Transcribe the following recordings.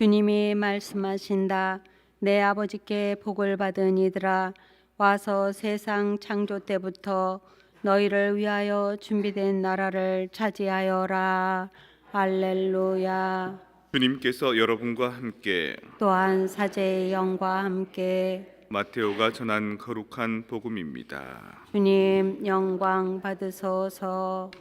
주님이 말씀하신다. 내 아버지께 복을 받은 이들아, 와서 세상 창조 때부터 너희를 위하여 준비된 나라를 차지하여라. 할렐루야. 주님께서 여러분과 함께 또한 사제의 영과 함께 마테오가 전한 거룩한 복음입니다. 주님 영광 받으소서.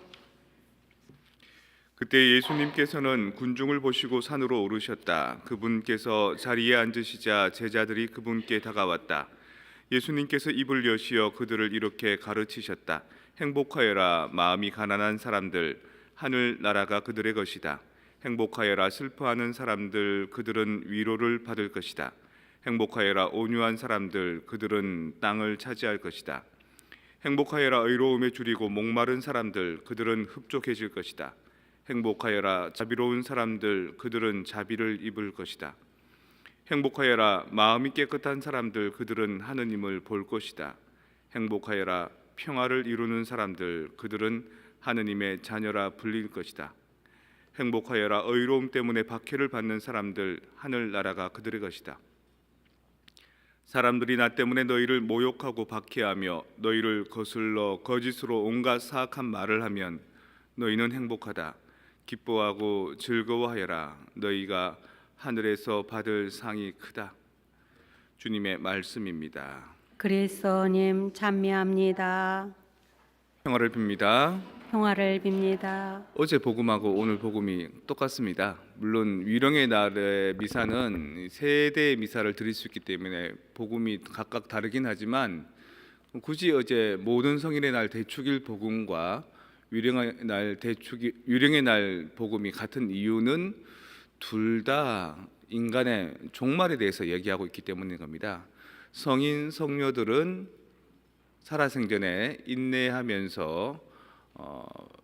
그때 예수님께서는 군중을 보시고 산으로 오르셨다. 그분께서 자리에 앉으시자 제자들이 그분께 다가왔다. 예수님께서 입을 여시어 그들을 이렇게 가르치셨다. 행복하여라 마음이 가난한 사람들, 하늘 나라가 그들의 것이다. 행복하여라 슬퍼하는 사람들, 그들은 위로를 받을 것이다. 행복하여라 온유한 사람들, 그들은 땅을 차지할 것이다. 행복하여라 의로움에 줄이고 목마른 사람들, 그들은 흡족해질 것이다. 행복하여라 자비로운 사람들, 그들은 자비를 입을 것이다. 행복하여라 마음이 깨끗한 사람들, 그들은 하느님을 볼 것이다. 행복하여라 평화를 이루는 사람들, 그들은 하느님의 자녀라 불릴 것이다. 행복하여라 의로움 때문에 박해를 받는 사람들, 하늘나라가 그들의 것이다. 사람들이 나 때문에 너희를 모욕하고 박해하며 너희를 거슬러 거짓으로 온갖 사악한 말을 하면 너희는 행복하다. 기뻐하고 즐거워하여라. 너희가 하늘에서 받을 상이 크다. 주님의 말씀입니다. 그리스도님 찬미합니다. 평화를 빕니다. 평화를 빕니다. 어제 복음하고 오늘 복음이 똑같습니다. 물론 위령의 날의 미사는 세 대의 미사를 드릴 수 있기 때문에 복음이 각각 다르긴 하지만 굳이 어제 모든 성인의 날 대축일 복음과 위령의 날 복음이 같은 이유는 둘 다 인간의 종말에 대해서 얘기하고 있기 때문인 겁니다. 성인 성녀들은 살아생전에 인내하면서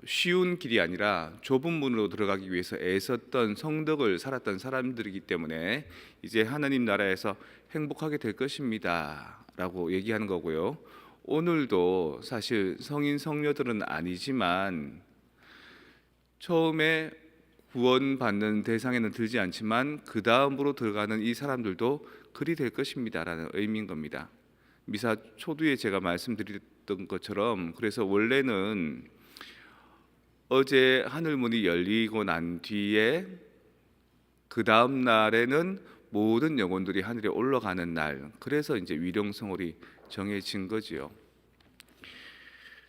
쉬운 길이 아니라 좁은 문으로 들어가기 위해서 애썼던 성덕을 살았던 사람들이기 때문에 이제 하나님 나라에서 행복하게 될 것입니다 라고 얘기하는 거고요. 오늘도 사실 성인 성녀들은 아니지만 처음에 구원받는 대상에는 들지 않지만 그 다음으로 들어가는 이 사람들도 그리 될 것입니다 라는 의미인 겁니다. 미사 초두에 제가 말씀드렸던 것처럼 그래서 원래는 어제 하늘문이 열리고 난 뒤에 그 다음 날에는 모든 영혼들이 하늘에 올라가는 날, 그래서 이제 위령성월이 정해진 거지요.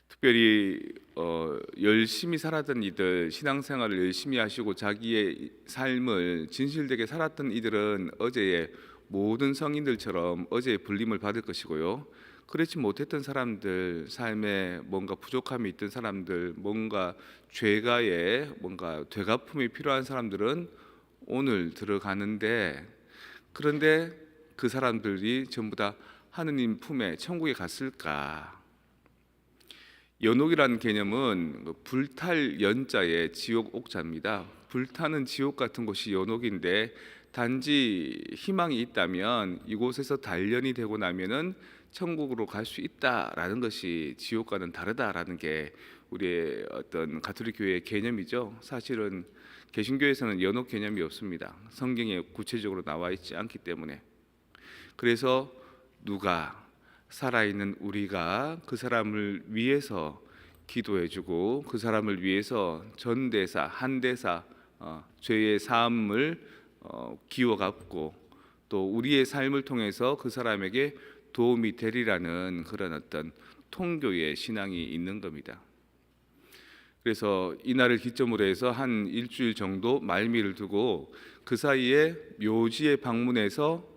특별히 열심히 살았던 이들, 신앙생활을 열심히 하시고 자기의 삶을 진실되게 살았던 이들은 어제의 모든 성인들처럼 어제의 불림을 받을 것이고요. 그렇지 못했던 사람들, 삶에 뭔가 부족함이 있던 사람들, 뭔가 죄가에 뭔가 되갚음이 필요한 사람들은 오늘 들어가는데, 그런데 그 사람들이 전부 다 하느님 품에 천국에 갔을까? 연옥이라는 개념은 불탈 연자의 지옥 옥자입니다. 불타는 지옥 같은 곳이 연옥인데 단지 희망이 있다면 이곳에서 단련이 되고 나면은 천국으로 갈 수 있다라는 것이 지옥과는 다르다라는 게 우리의 어떤 가톨릭 교회의 개념이죠. 사실은 개신교에서는 연옥 개념이 없습니다. 성경에 구체적으로 나와 있지 않기 때문에. 그래서 누가 살아있는 우리가 그 사람을 위해서 기도해주고 그 사람을 위해서 전대사, 한대사, 죄의 사함을 기워갖고 또 우리의 삶을 통해서 그 사람에게 도움이 되리라는 그런 어떤 통교의 신앙이 있는 겁니다. 그래서 이날을 기점으로 해서 한 일주일 정도 말미를 두고 그 사이에 묘지에 방문해서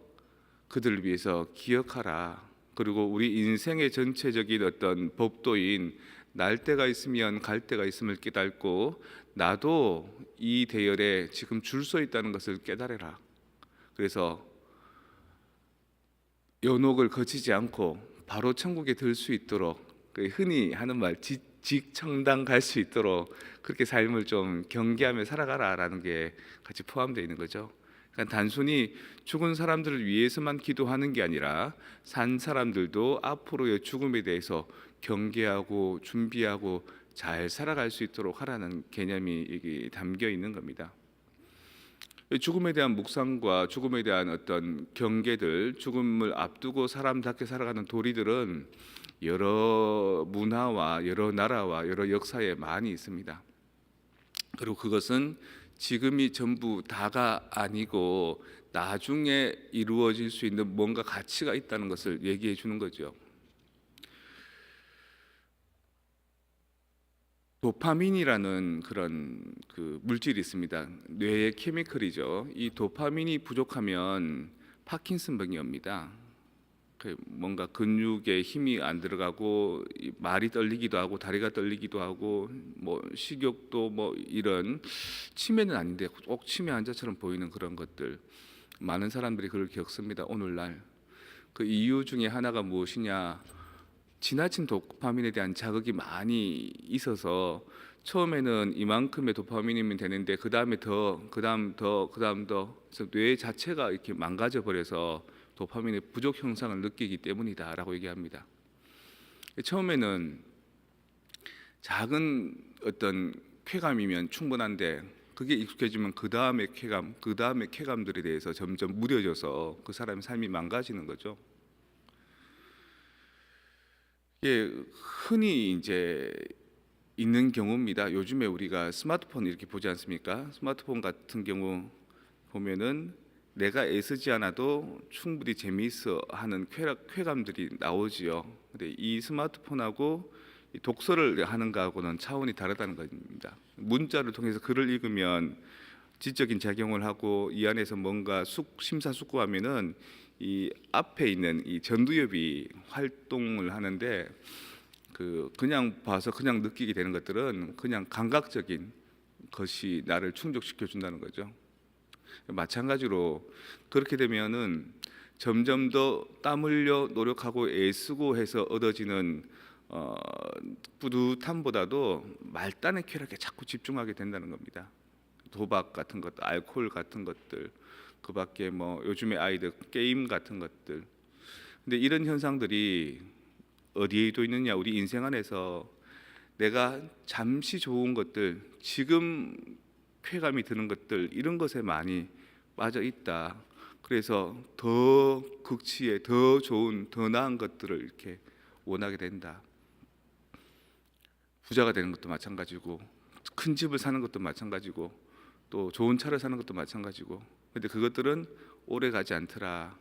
그들을 위해서 기억하라. 그리고 우리 인생의 전체적인 어떤 법도인 날 때가 있으면 갈 때가 있음을 깨닫고 나도 이 대열에 지금 줄 서 있다는 것을 깨달아라. 그래서 연옥을 거치지 않고 바로 천국에 들 수 있도록, 흔히 하는 말 직청당 갈 수 있도록 그렇게 삶을 좀 경계하며 살아가라라는 게 같이 포함되어 있는 거죠. 그러니까 단순히 죽은 사람들을 위해서만 기도하는 게 아니라 산 사람들도 앞으로의 죽음에 대해서 경계하고 준비하고 잘 살아갈 수 있도록 하라는 개념이 담겨 있는 겁니다. 죽음에 대한 묵상과 죽음에 대한 어떤 경계들, 죽음을 앞두고 사람답게 살아가는 도리들은 여러 문화와 여러 나라와 여러 역사에 많이 있습니다. 그리고 그것은 지금이 전부 다가 아니고 나중에 이루어질 수 있는 뭔가 가치가 있다는 것을 얘기해 주는 거죠. 도파민이라는 그런 그 물질이 있습니다. 뇌의 케미컬이죠. 이 도파민이 부족하면 파킨슨병이 옵니다. 뭔가 근육에 힘이 안 들어가고 말이 떨리기도 하고 다리가 떨리기도 하고 뭐 식욕도 뭐 이런 치매는 아닌데 꼭 치매 환자처럼 보이는 그런 것들 많은 사람들이 그걸 겪습니다. 오늘날 그 이유 중에 하나가 무엇이냐? 지나친 도파민에 대한 자극이 많이 있어서 처음에는 이만큼의 도파민이면 되는데 그 다음에 더, 그 다음 더, 그 다음 더, 그래서 뇌 자체가 이렇게 망가져 버려서 도파민의 부족 현상을 느끼기 때문이다라고 얘기합니다. 처음에는 작은 어떤 쾌감이면 충분한데 그게 익숙해지면 그 다음에 쾌감, 그 다음에 쾌감들에 대해서 점점 무뎌져서 그 사람의 삶이 망가지는 거죠. 예, 흔히 이제 있는 경우입니다. 요즘에 우리가 스마트폰 이렇게 보지 않습니까? 스마트폰 같은 경우 보면은 내가 애쓰지 않아도 충분히 재미있어 하는 쾌감들이 나오지요. 근데 이 스마트폰하고 이 독서를 하는 거하고는 차원이 다르다는 겁니다. 문자를 통해서 글을 읽으면 지적인 작용을 하고 이 안에서 뭔가 심사숙고하면은 이 앞에 있는 이 전두엽이 활동을 하는데 그냥 봐서 그냥 느끼게 되는 것들은 그냥 감각적인 것이 나를 충족시켜 준다는 거죠. 마찬가지로 그렇게 되면은 점점 더 땀 흘려 노력하고 애쓰고 해서 얻어지는 뿌듯함보다도 말단의 쾌락에 자꾸 집중하게 된다는 겁니다. 도박 같은 것, 알코올 같은 것들, 그밖에 뭐 요즘에 아이들 게임 같은 것들. 근데 이런 현상들이 어디에도 있느냐? 우리 인생 안에서 내가 잠시 좋은 것들, 지금 쾌감이 드는 것들 이런 것에 많이 빠져 있다. 그래서 더 극치에 더 좋은, 더 나은 것들을 이렇게 원하게 된다. 부자가 되는 것도 마찬가지고, 큰 집을 사는 것도 마찬가지고, 또 좋은 차를 사는 것도 마찬가지고. 근데 그것들은 오래 가지 않더라.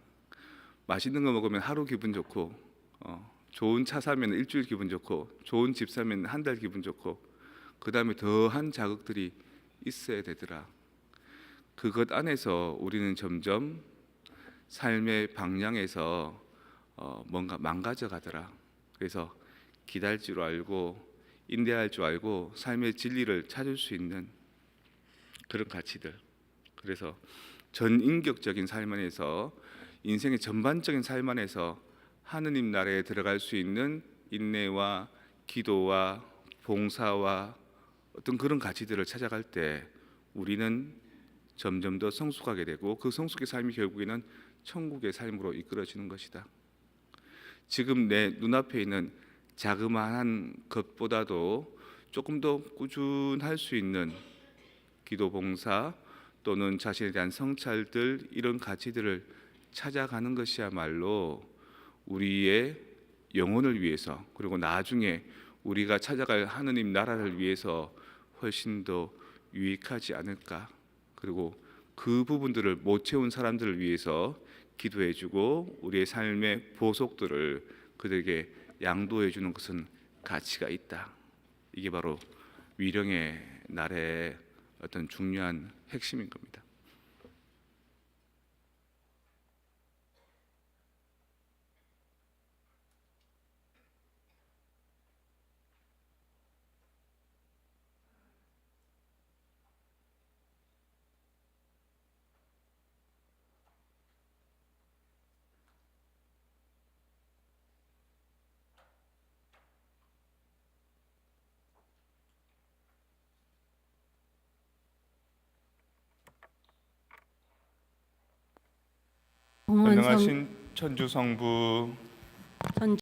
맛있는 거 먹으면 하루 기분 좋고, 좋은 차 사면 일주일 기분 좋고, 좋은 집 사면 한 달 기분 좋고, 그 다음에 더한 자극들이 있어야 되더라. 그것 안에서 우리는 점점 삶의 방향에서 뭔가 망가져 가더라. 그래서 기다릴 줄 알고 인내할 줄 알고 삶의 진리를 찾을 수 있는 그런 가치들. 그래서 전인격적인 삶 안에서 인생의 전반적인 삶 안에서 하느님 나라에 들어갈 수 있는 인내와 기도와 봉사와 어떤 그런 가치들을 찾아갈 때 우리는 점점 더 성숙하게 되고 그 성숙의 삶이 결국에는 천국의 삶으로 이끌어지는 것이다. 지금 내 눈앞에 있는 자그마한 것보다도 조금 더 꾸준할 수 있는 기도 봉사 또는 자신에 대한 성찰들 이런 가치들을 찾아가는 것이야말로 우리의 영혼을 위해서 그리고 나중에 우리가 찾아갈 하느님 나라를 위해서 훨씬 더 유익하지 않을까. 그리고 그 부분들을 못 채운 사람들을 위해서 기도해주고 우리의 삶의 보석들을 그들에게 양도해주는 것은 가치가 있다. 이게 바로 위령의 날의 어떤 중요한 핵심인 겁니다. 봉헌성 전능하신 천주 성부